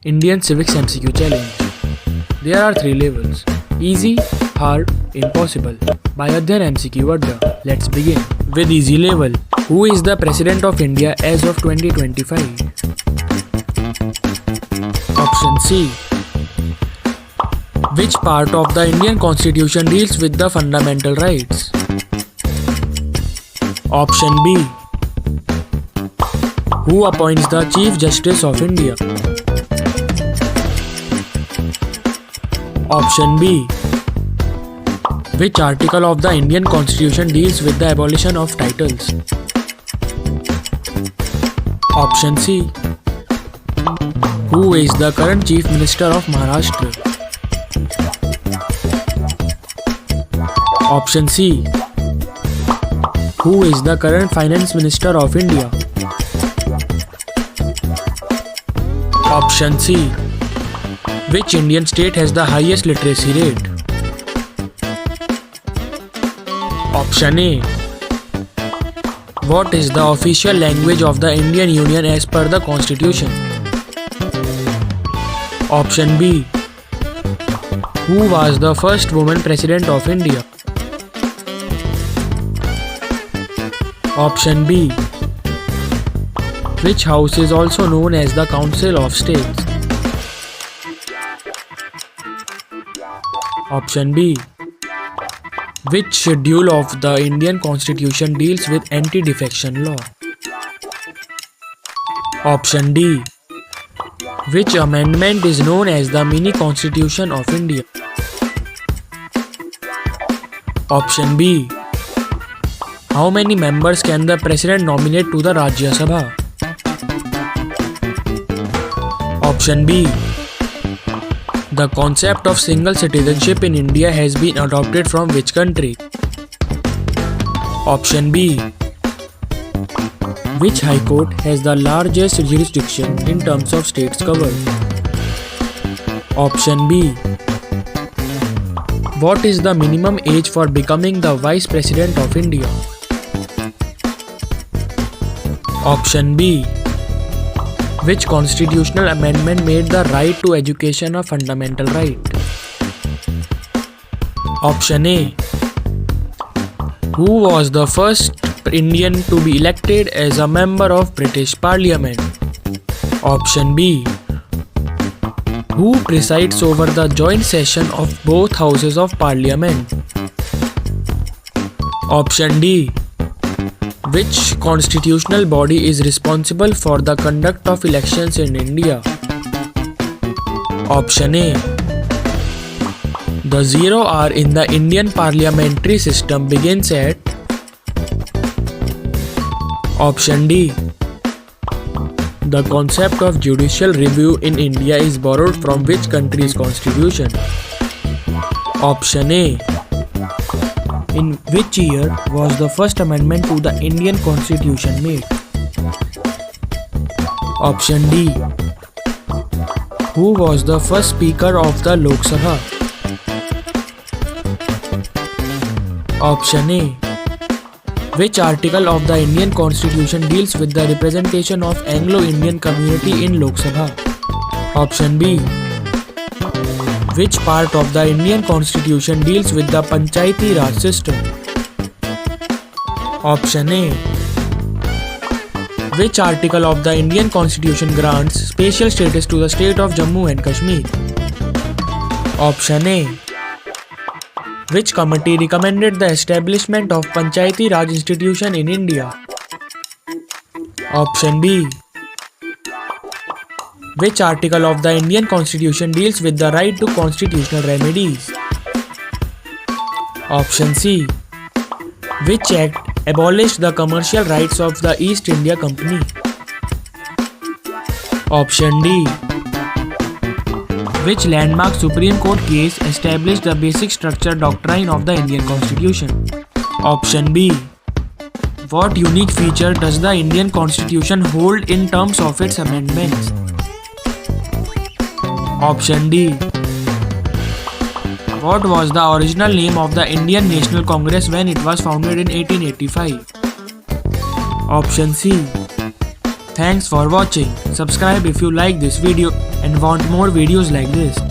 Indian Civics MCQ Challenge. There are 3 levels: easy, hard, impossible. By Adhyan MCQ Adda. Let's begin. With easy level, who is the President of India as of 2025? Option C. Which part of the Indian Constitution deals with the fundamental rights? Option B. Who appoints the Chief Justice of India? Option B. Which article of the Indian Constitution deals with the abolition of titles? Option C. Who is the current Chief Minister of Maharashtra? Option C. Who is the current Finance Minister of India? Option C. Which Indian state has the highest literacy rate? Option A. What is the official language of the Indian Union as per the Constitution? Option B. Who was the first woman President of India? Option B. Which house is also known as the Council of States? Option B. Which schedule of the Indian Constitution deals with anti-defection law? Option D. Which amendment is known as the Mini Constitution of India? Option B. How many members can the President nominate to the Rajya Sabha? Option B. The concept of single citizenship in India has been adopted from which country? Option B. Which High Court has the largest jurisdiction in terms of states covered? Option B. What is the minimum age for becoming the Vice President of India? Option B. Which constitutional amendment made the right to education a fundamental right? Option A. Who was the first Indian to be elected as a member of British Parliament? Option B. Who presides over the joint session of both houses of Parliament? Option D. Which constitutional body is responsible for the conduct of elections in India? Option A. The 0 hour in the Indian parliamentary system begins at. Option D. The concept of judicial review in India is borrowed from which country's constitution? Option A. In which year was the first amendment to the Indian Constitution made? Option D. Who was the first Speaker of the Lok Sabha? Option A. Which article of the Indian Constitution deals with the representation of Anglo-Indian community in Lok Sabha? Option B. Which part of the Indian Constitution deals with the Panchayati Raj system? Option A. Which article of the Indian Constitution grants special status to the state of Jammu and Kashmir? Option A. Which committee recommended the establishment of Panchayati Raj institution in India? Option B. Which article of the Indian Constitution deals with the right to constitutional remedies? Option C. Which act abolished the commercial rights of the East India Company? Option D. Which landmark Supreme Court case established the basic structure doctrine of the Indian Constitution? Option B. What unique feature does the Indian Constitution hold in terms of its amendments? Option D. What was the original name of the Indian National Congress when it was founded in 1885? Option C. Thanks for watching. Subscribe if you like this video and want more videos like this.